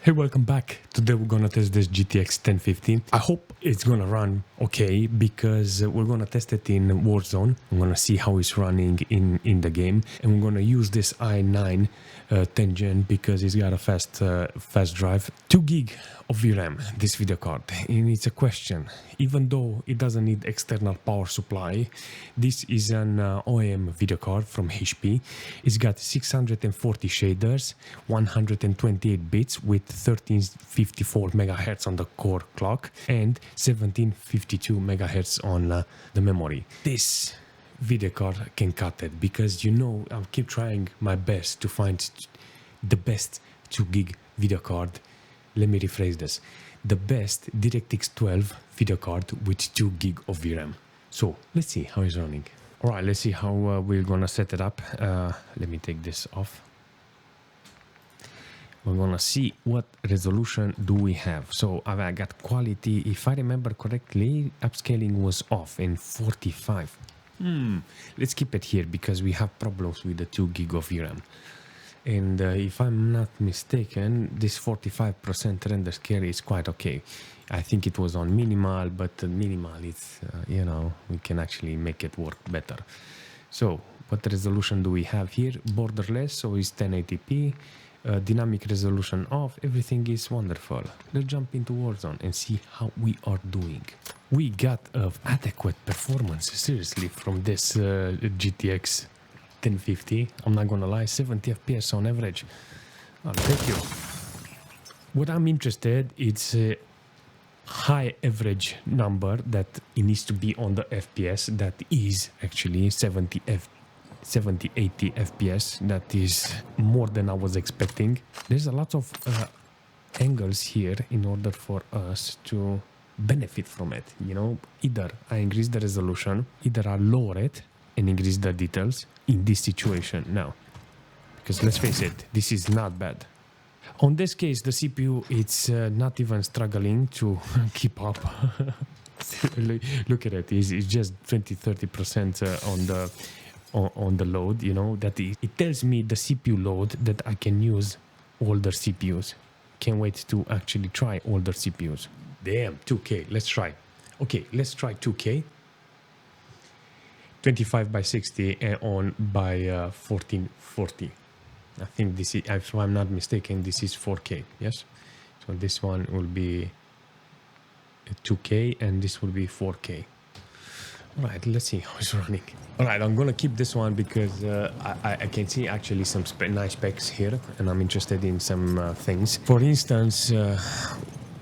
Hey, welcome back. Today we're gonna test this GTX 1050. I hope it's gonna run okay because we're gonna test it in Warzone. I'm gonna see how it's running in the game, and we're gonna use this i9 10 gen because it's got a fast drive. 2 gig of VRAM, this video card, and it's a question. Even though it doesn't need external power supply, this is an OEM video card from HP. It's got 640 shaders, 128 bits with 1354 megahertz on the core clock and 1752 megahertz on the memory. This video card can cut it because I'll keep trying my best to find the best 2 gig video card. Let me rephrase this: the best DirectX 12 video card with 2 gig of VRAM. So let's see how it's running. All right, let's see how we're gonna set it up. Let me take this off. We're gonna see what resolution do we have. So I got quality. If I remember correctly, upscaling was off in 45. Let's keep it here because we have problems with the 2 gig of VRAM. And if I'm not mistaken, this 45% render scale is quite okay. I think it was on minimal, but minimal is, we can actually make it work better. So what resolution do we have here? Borderless, so it's 1080p. Dynamic resolution off. Everything is wonderful. Let's jump into Warzone and see how we are doing. We got adequate performance, seriously, from this GTX 1050. I'm not gonna lie, 70 FPS on average. I'll take you. What I'm interested, it's a high average number that it needs to be on the FPS. That is actually 70-80 FPS. That is more than I was expecting. There's a lot of angles here in order for us to benefit from it. Either I increase the resolution, either I lower it and increase the details in this situation now, because let's face it, this is not bad. On this case, the CPU, it's not even struggling to keep up. Look at it, it's just 20-30% on the load. That it tells me the CPU load that I can use older CPUs. Can't wait to actually try older CPUs. Damn, 2K, let's try. Okay, let's try 2K. 25 by 60 and on by 1440. I think this is, if I'm not mistaken, this is 4K. Yes. So this one will be 2K and this will be 4K. All right, let's see how it's running. All right, I'm gonna keep this one because I can see actually some nice specs here, and I'm interested in some things. For instance,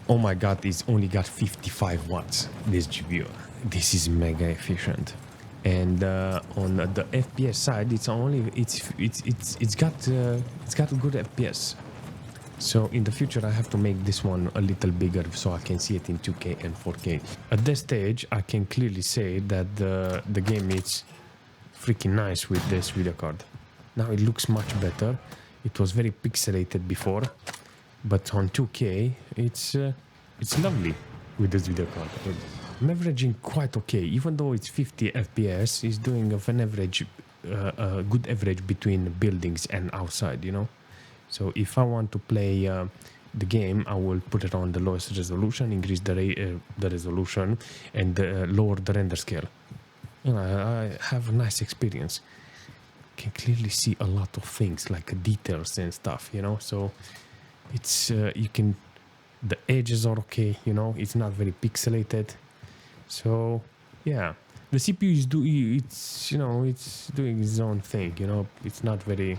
oh my God, it's only got 55 watts. This GPU. This is mega efficient. And on the FPS side, it's got a good FPS. So in the future, I have to make this one a little bigger so I can see it in 2K and 4K. At this stage, I can clearly say that the game is freaking nice with this video card. Now it looks much better. It was very pixelated before, but on 2K, it's lovely with this video card. I'm averaging quite okay, even though it's 50 FPS. It's doing an average, a good average between buildings and outside. So if I want to play the game, I will put it on the lowest resolution, increase the resolution, and lower the render scale. I have a nice experience. Can clearly see a lot of things like details and stuff. So it's the edges are okay. It's not very pixelated. So yeah, the CPU is it's doing its own thing. It's not very.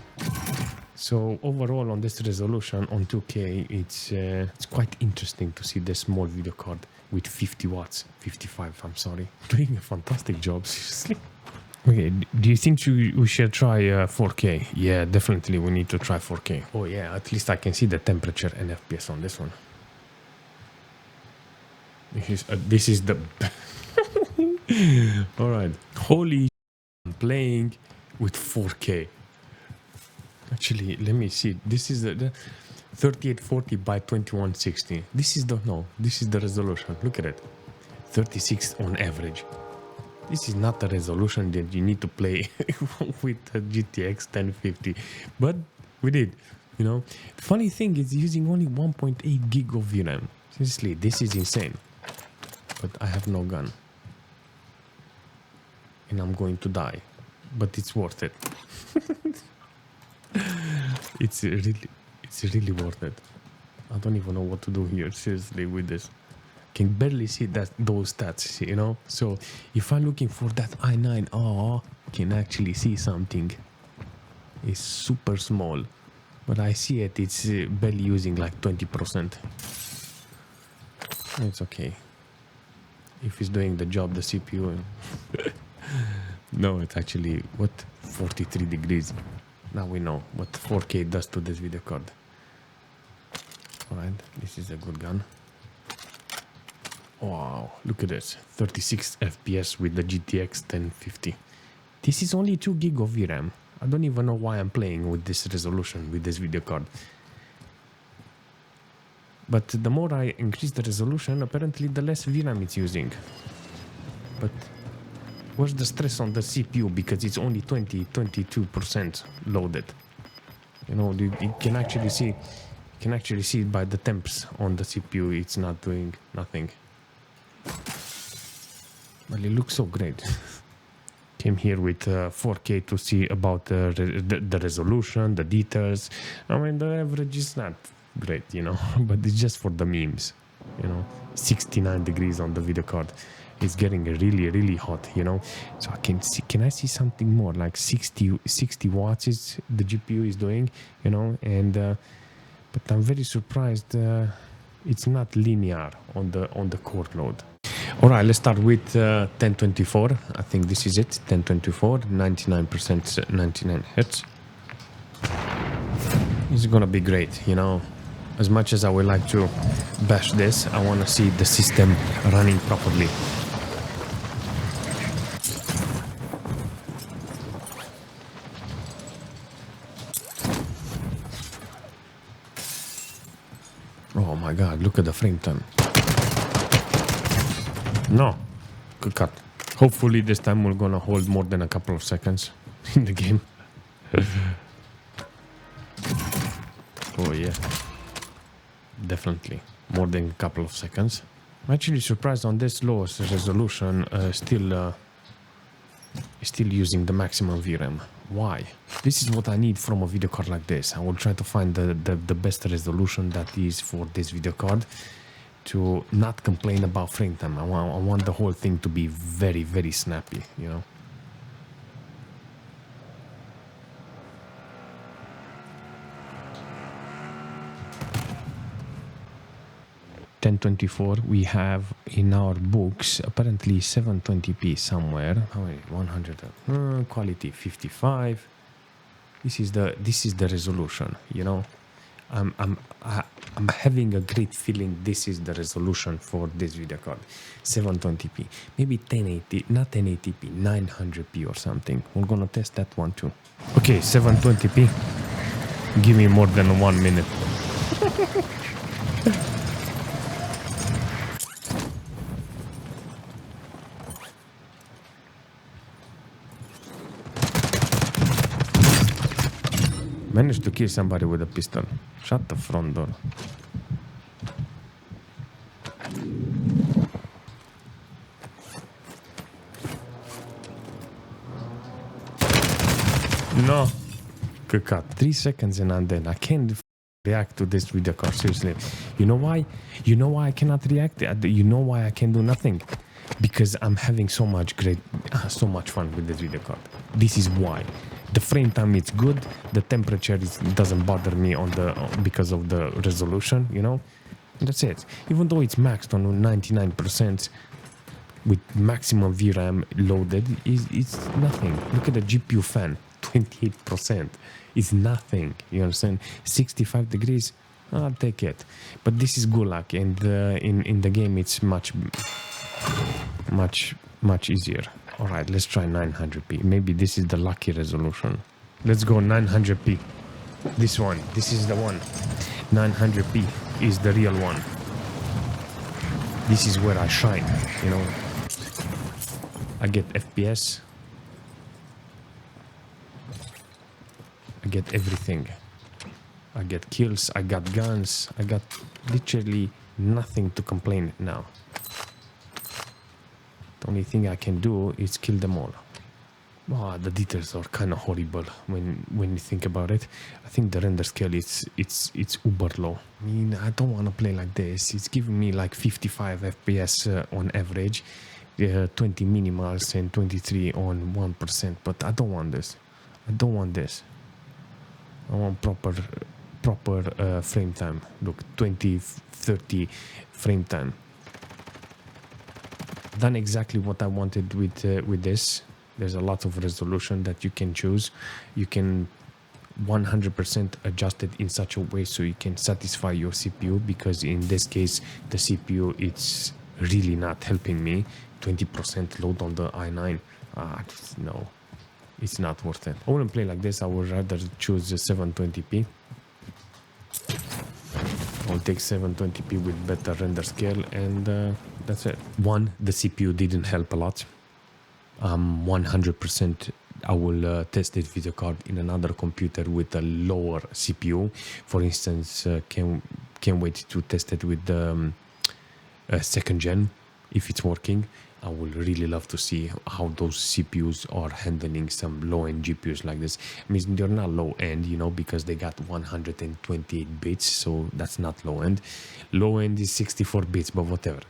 So overall, on this resolution on 2K, it's quite interesting to see this small video card with 50 watts, 55. I'm sorry, doing a fantastic job. Seriously. Okay, do you think we should try 4K? Yeah, definitely we need to try 4K. Oh yeah, at least I can see the temperature and FPS on this one. This is the all right. Holy, I'm playing with 4K. Actually, let me see. This is the 3840 by 2160. This is the resolution. Look at it. 36 on average. This is not the resolution that you need to play with the GTX 1050, but we did. You know, the funny thing is using only 1.8 gig of VRAM. Seriously, this is insane. But I have no gun. And I'm going to die. But it's worth it. It's really worth it. I don't even know what to do here, seriously, with this. Can barely see those stats, you know. So if I'm looking for that i9, can actually see something. It's super small, but I see it. It's barely using like 20%. It's okay. If it's doing the job, the CPU. No, it's actually what 43 degrees. Now we know what 4K does to this video card. Alright, this is a good gun. Wow, look at this. 36 FPS with the GTX 1050. This is only 2 gig of VRAM. I don't even know why I'm playing with this resolution, with this video card. But the more I increase the resolution, apparently the less VRAM it's using. But where's the stress on the CPU? Because it's only 22% loaded. You know, you can actually see it by the temps on the CPU. It's not doing nothing. Well, it looks so great. Came here with 4K to see about the resolution, the details. I mean, the average is not great, you know, but it's just for the memes, you know. 69 degrees on the video card. It's getting really, really hot, you know. So I can I see something more? Like 60 watts is the GPU is doing, you know, and but I'm very surprised it's not linear on the core load. All right, let's start with 1024. I think this is it. 1024, 99%, 99 hertz. This is gonna be great, you know. As much as I would like to bash this, I want to see the system running properly. Oh my god, look at the frame time. No, good cut. Hopefully this time we're gonna hold more than a couple of seconds in the game. Oh yeah, definitely more than a couple of seconds. I'm actually surprised on this lowest resolution, still using the maximum VRAM. Why? This is what I need from a video card like this. I will try to find the best resolution that is for this video card to not complain about frame time. I want the whole thing to be very, very snappy, you know. $1024 we have in our books apparently 720p somewhere. How many? 100 quality 55. This is the resolution, you know. I'm having a great feeling this is the resolution for this video card. 720p, maybe 1080, not 1080p, 900p or something. We're gonna test that one too. Okay, 720p. Give me more than 1 minute. Managed to kill somebody with a pistol. Shut the front door. No. Good cut. 3 seconds and I'm dead. I can't react to this video card, seriously. You know why? You know why I cannot react? You know why I can do nothing? Because I'm having so much fun with this video card. This is why. The frame time is good. The temperature doesn't bother me because of the resolution, you know. And that's it. Even though it's maxed on 99% with maximum VRAM loaded, it's nothing. Look at the GPU fan, 28%. It's nothing. You understand? 65 degrees. I'll take it. But this is Gulag, and in the game it's much easier. All right, let's try 900p. Maybe this is the lucky resolution. Let's go 900p. This one. This is the one. 900p is the real one. This is where I shine, you know. I get FPS. I get everything. I get kills, I got guns, I got literally nothing to complain now. The only thing I can do is kill them all. Oh, the details are kind of horrible when you think about it. I think the render scale it's uber low. I mean, I don't want to play like this. It's giving me like 55 FPS on average, 20 minimals and 23 on 1%. But I don't want this. I don't want this. I want proper frame time. Look, 20, 30 frame time. Done exactly what I wanted with this. There's a lot of resolution that you can choose. You can 100% adjust it in such a way so you can satisfy your CPU, because in this case the CPU it's really not helping me. 20% load on the i9. No, it's not worth it. I wouldn't play like this. I would rather choose 720p. I'll take 720p with better render scale, and that's it. One, the CPU didn't help a lot. 100% I will test this video card in another computer with a lower CPU. For instance, can't wait to test it with the second gen if it's working. I would really love to see how those CPUs are handling some low-end GPUs like this. I mean, they're not low-end, you know, because they got 128 bits, so that's not low-end. Low-end is 64 bits, but whatever.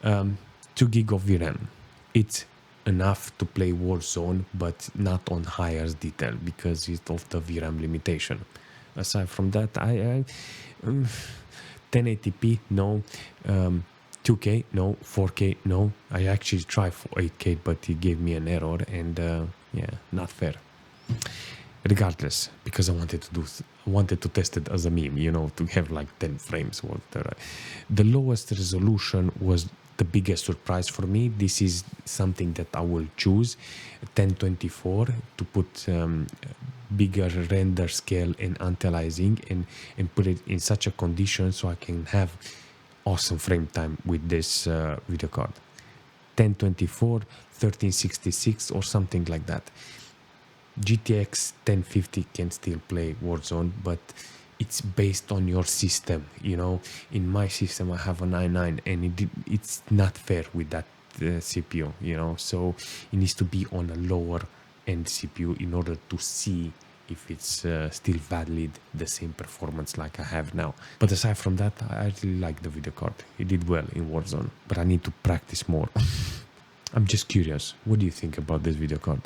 2 gig of VRAM. It's enough to play Warzone, but not on higher detail because it's of the VRAM limitation. Aside from that, 1080p, no. 2K, no. 4K, no. I actually tried for 8K, but it gave me an error, and yeah, not fair. Regardless, because I wanted to test it as a meme, you know, to have like 10 frames. The lowest resolution was the biggest surprise for me. This is something that I will choose, 1024, to put bigger render scale and anti-aliasing, and put it in such a condition so I can have awesome frame time with this video card. 1024, 1366 or something like that. GTX 1050 can still play Warzone, but it's based on your system, you know. In my system I have an i9, and it's not fair with that CPU, you know, so it needs to be on a lower end CPU in order to see if it's still valid, the same performance like I have now. But aside from that, I really like the video card. It did well in Warzone, but I need to practice more. I'm just curious, what do you think about this video card?